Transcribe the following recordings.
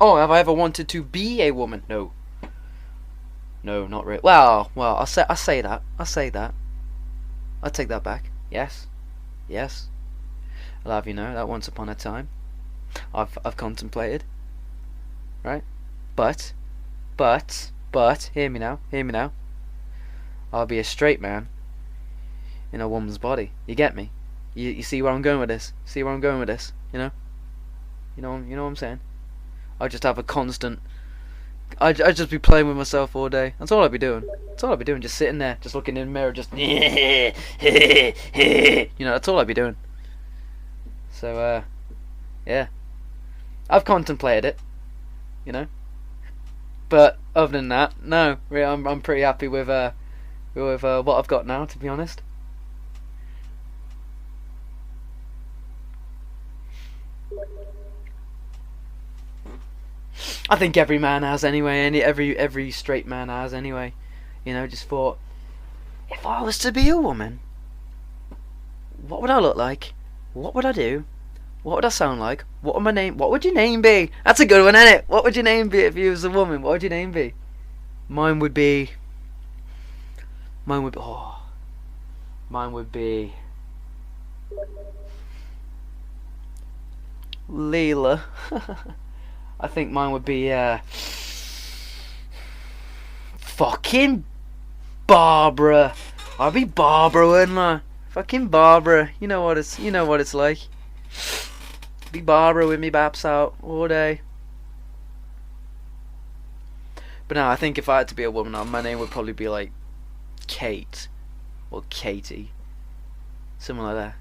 Oh, have I ever wanted to be a woman? No. No, not really. Well, I say that. I take that back. Yes. Yes. I'll have you know that once upon a time I've contemplated. Right? But hear me now. I'll be a straight man in a woman's body. You get me? You see where I'm going with this? You know? You know what I'm saying? I'll just have a constant. I'd just be playing with myself all day. That's all I'd be doing. Just sitting there, just looking in the mirror, just you know. That's all I'd be doing. So yeah, I've contemplated it, you know. But other than that, no. I'm pretty happy with what I've got now, to be honest. I think every man has anyway. Every straight man has anyway. You know, just thought, if I was to be a woman, what would I look like? What would I do? What would I sound like? What would your name be? That's a good one, isn't it? What would your name be if you was a woman? What would your name be? Mine would be Leela. I think mine would be fucking Barbara. I'd be Barbara, wouldn't I? Fucking Barbara. You know what it's like. Be Barbara with me baps out all day. But no, I think if I had to be a woman, my name would probably be like Kate or Katie, something like that.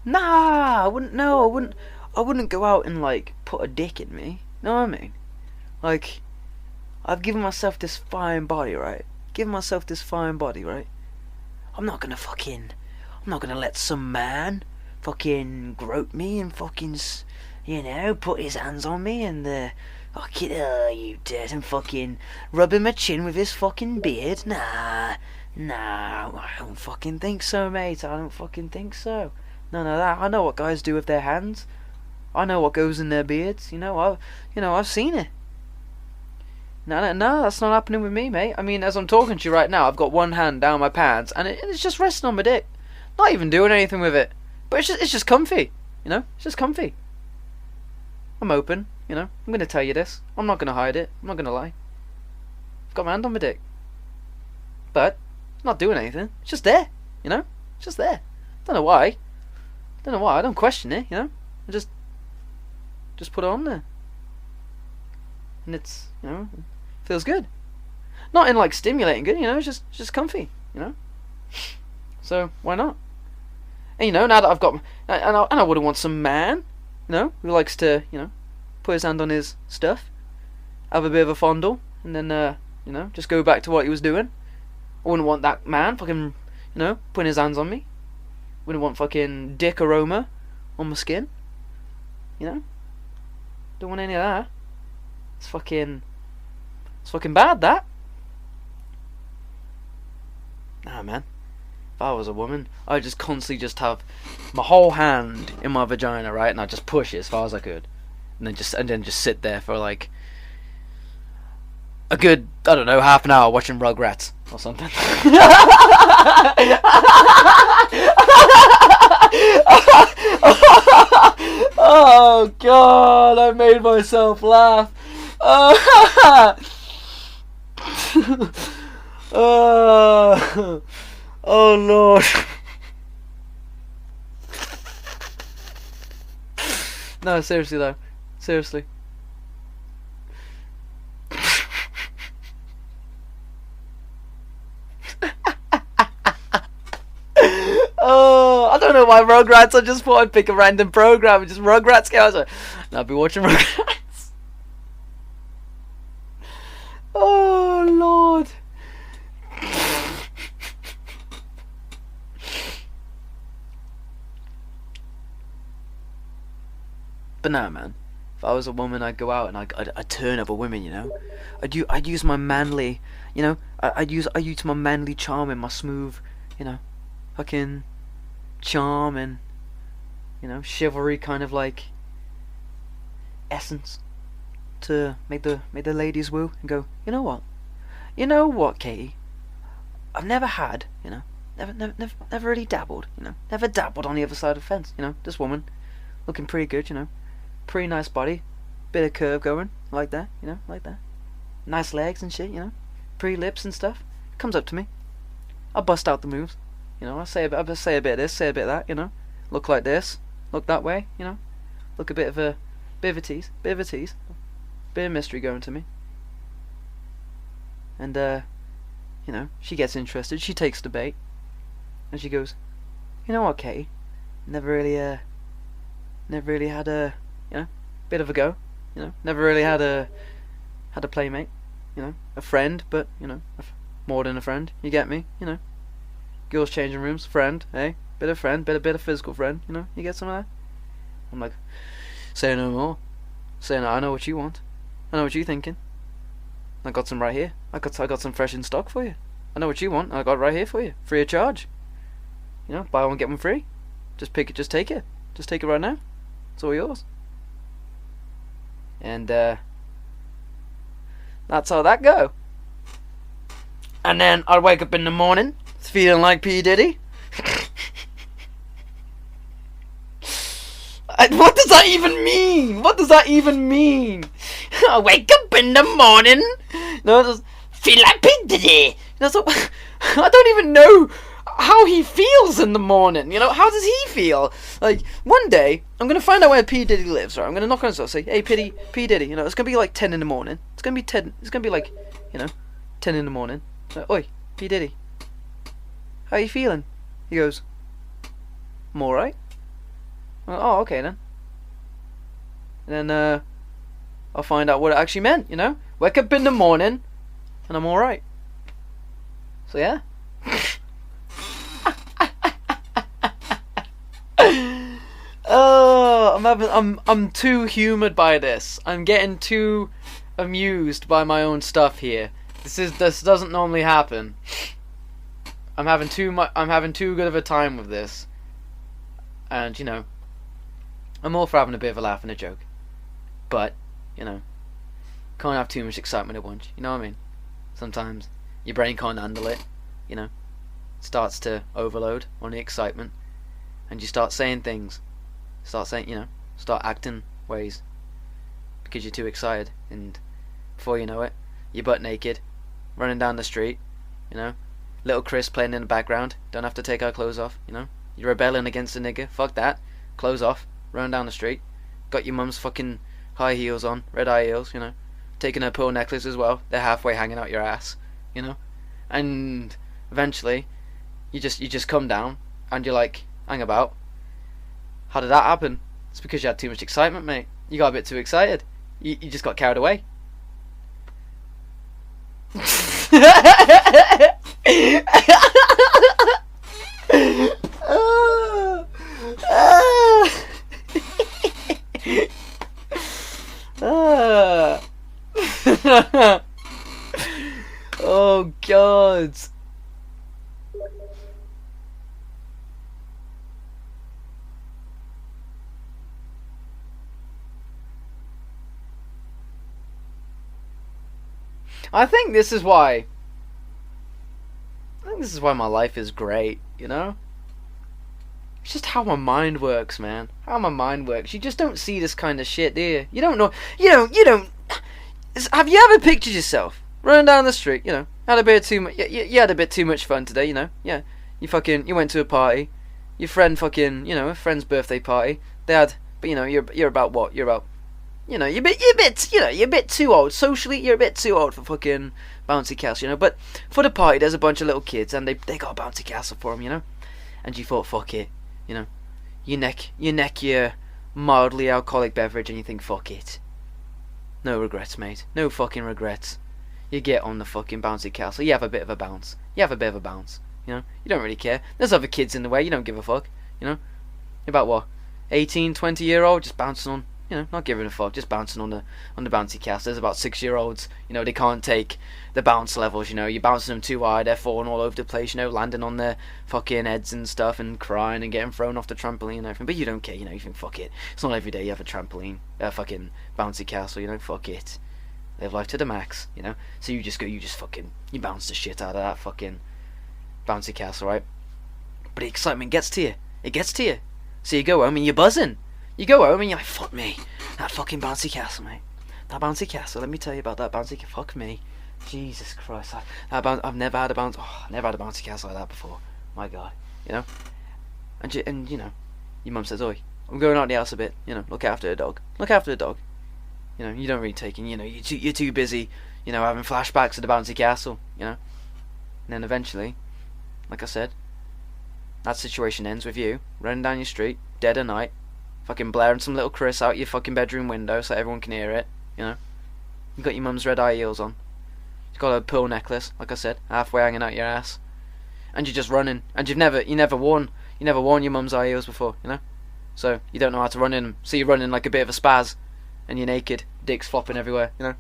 Nah, I wouldn't. No, I wouldn't. I wouldn't go out and like put a dick in me. Know what I mean? Like, I've given myself this fine body, right? I'm not gonna let some man fucking grope me and fucking, put his hands on me and fucking, you dead, and fucking rubbing my chin with his fucking beard. Nah, I don't fucking think so, mate. I don't fucking think so. None of that. I know what guys do with their hands. I know what goes in their beards. I've seen it. No, that's not happening with me, mate. I mean, as I'm talking to you right now, I've got one hand down my pants, and it's just resting on my dick. Not even doing anything with it. But it's just comfy. It's just comfy. I'm open. I'm gonna tell you this. I'm not gonna hide it. I'm not gonna lie. I've got my hand on my dick. But it's not doing anything. It's just there. It's just there. Don't know why. I don't question it. I just put it on there. And it's, feels good. Not in like stimulating good, it's just comfy, So why not? And now that I've got, and I wouldn't want some man, who likes to, put his hand on his stuff, have a bit of a fondle, and then, just go back to what he was doing. I wouldn't want that man fucking, putting his hands on me. Wouldn't want fucking dick aroma on my skin. Don't want any of that. It's fucking bad, that. Nah, man. If I was a woman, I'd just constantly just have my whole hand in my vagina, right, and I'd just push it as far as I could, and then just sit there for like a good, I don't know, half an hour watching Rugrats or something. Oh God, I made myself laugh. Oh Lord. No, seriously though. Seriously. Oh, I don't know why Rugrats. I just thought I'd pick a random program and just Rugrats go. And I'll be watching Rugrats. Oh Lord. But no, man. If I was a woman, I'd go out and I'd turn other women, you know. I'd use my manly, you know. I'd use my manly charm and my smooth, you know, fucking charm and, you know, chivalry kind of like essence to make the ladies woo and go, you know what, Katie, I've never had, you know, never really dabbled, you know, never dabbled on the other side of the fence, you know, this woman, looking pretty good, you know, pretty nice body, bit of curve going, like that, you know, like that, nice legs and shit, you know, pretty lips and stuff, comes up to me, I bust out the moves, you know, I say a bit of this, say a bit of that, you know, look like this, look that way, you know, look a bit of a tease, bit of mystery going to me, and you know, she gets interested, she takes the bait, and she goes, you know what, Katie, never really had a, you know, bit of a go, you know, never really had a playmate, you know, a friend, but, you know, more than a friend, you get me, you know, girls changing rooms, friend, eh, bit of friend, bit of physical friend, you know, you get some of that. I'm like, say no more, say no, I know what you want, I know what you're thinking, I got some right here, I got some fresh in stock for you, I know what you want, I got it right here for you, free of charge, you know, buy one get one free, just take it right now, it's all yours. And that's how that go. And then I'd wake up in the morning feeling like P. Diddy. What does that even mean? What does that even mean? I wake up in the morning, no, just feel like P. Diddy. You know, so I don't even know how he feels in the morning. You know, how does he feel? Like, one day I'm gonna find out where P. Diddy lives. Right, I'm gonna knock on his door, say, "Hey, P. Diddy." You know, it's gonna be like 10 in the morning. It's gonna be like, you know, 10 in the morning. Like, oi, P. Diddy, how you feeling? He goes, I'm alright. Oh, okay then. And then I'll find out what it actually meant. You know, wake up in the morning and I'm alright. So yeah. Oh, I'm too humoured by this. I'm getting too amused by my own stuff here. This doesn't normally happen. I'm having too good of a time with this. And, you know, I'm all for having a bit of a laugh and a joke. But, you know, can't have too much excitement at once. You know what I mean? Sometimes your brain can't handle it. You know, starts to overload on the excitement, and you start saying things. Start acting ways because you're too excited, and before you know it, you're butt naked, running down the street. You know, little Chris playing in the background. Don't have to take our clothes off. You know, you're rebelling against a nigger. Fuck that. Clothes off, running down the street. Got your mum's fucking high heels on, red high heels. You know, taking her pearl necklace as well. They're halfway hanging out your ass. You know, and eventually, you just come down, and you're like, hang about. How did that happen? It's because you had too much excitement, mate. You got a bit too excited. You just got carried away. Oh God. I think this is why my life is great, you know? It's just how my mind works, man. How my mind works. You just don't see this kind of shit, do you? You don't know. You don't. Have you ever pictured yourself running down the street, you know, had a bit too much, you had a bit too much fun today, you know? Yeah. You went to a party. Your friend fucking, you know, a friend's birthday party. They had, but you know, you're about what? You're about, you know, you're a bit too old. Socially, you're a bit too old for fucking bouncy castle, you know. But for the party, there's a bunch of little kids, and they got a bouncy castle for them, you know. And you thought, fuck it, you know. You neck your mildly alcoholic beverage, and you think, fuck it. No regrets, mate. No fucking regrets. You get on the fucking bouncy castle. You have a bit of a bounce. You know. You don't really care. There's other kids in the way. You don't give a fuck. You know. About what? 18, 20-year-old just bouncing on You know, not giving a fuck, just bouncing on the bouncy castle. There's about 6-year-olds, you know, they can't take the bounce levels, you know, you're bouncing them too high, they're falling all over the place, you know, landing on their fucking heads and stuff and crying and getting thrown off the trampoline and everything. But you don't care, you know, you think, fuck it. It's not every day you have a trampoline, fucking bouncy castle, you know, fuck it. Live life to the max, you know. So you bounce the shit out of that fucking bouncy castle, right? But the excitement gets to you. It gets to you. So you go home and you're buzzing. You go home and you're like, fuck me, that fucking bouncy castle, mate. That bouncy castle, let me tell you about that bouncy castle. Fuck me. Jesus Christ. I've never had a bouncy castle like that before. My God. You know? And you know, your mum says, oi, I'm going out the house a bit, you know, look after the dog. Look after the dog. You know, you don't really take in, you know, you're too busy, you know, having flashbacks of the bouncy castle, you know? And then eventually, like I said, that situation ends with you running down your street, dead of night, fucking blaring some little Chris out your fucking bedroom window so everyone can hear it, you know? You got your mum's red high heels on. You've got a pearl necklace, like I said, halfway hanging out your ass. And you're just running, and you never worn your mum's high heels before, you know? So you don't know how to run in them. So you're running like a bit of a spaz, and you're naked, dicks flopping everywhere, you know?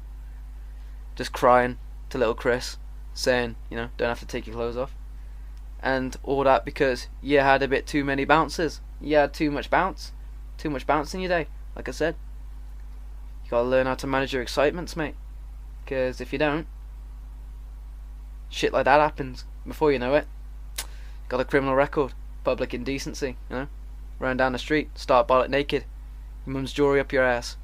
Just crying to little Chris, saying, you know, don't have to take your clothes off. And all that because you had a bit too many bounces. You had too much bounce in your day, like I said. You gotta learn how to manage your excitements, mate. Because if you don't, shit like that happens. Before you know it, got a criminal record, public indecency, you know? Running down the street, start bollock naked, your mum's jewelry up your ass.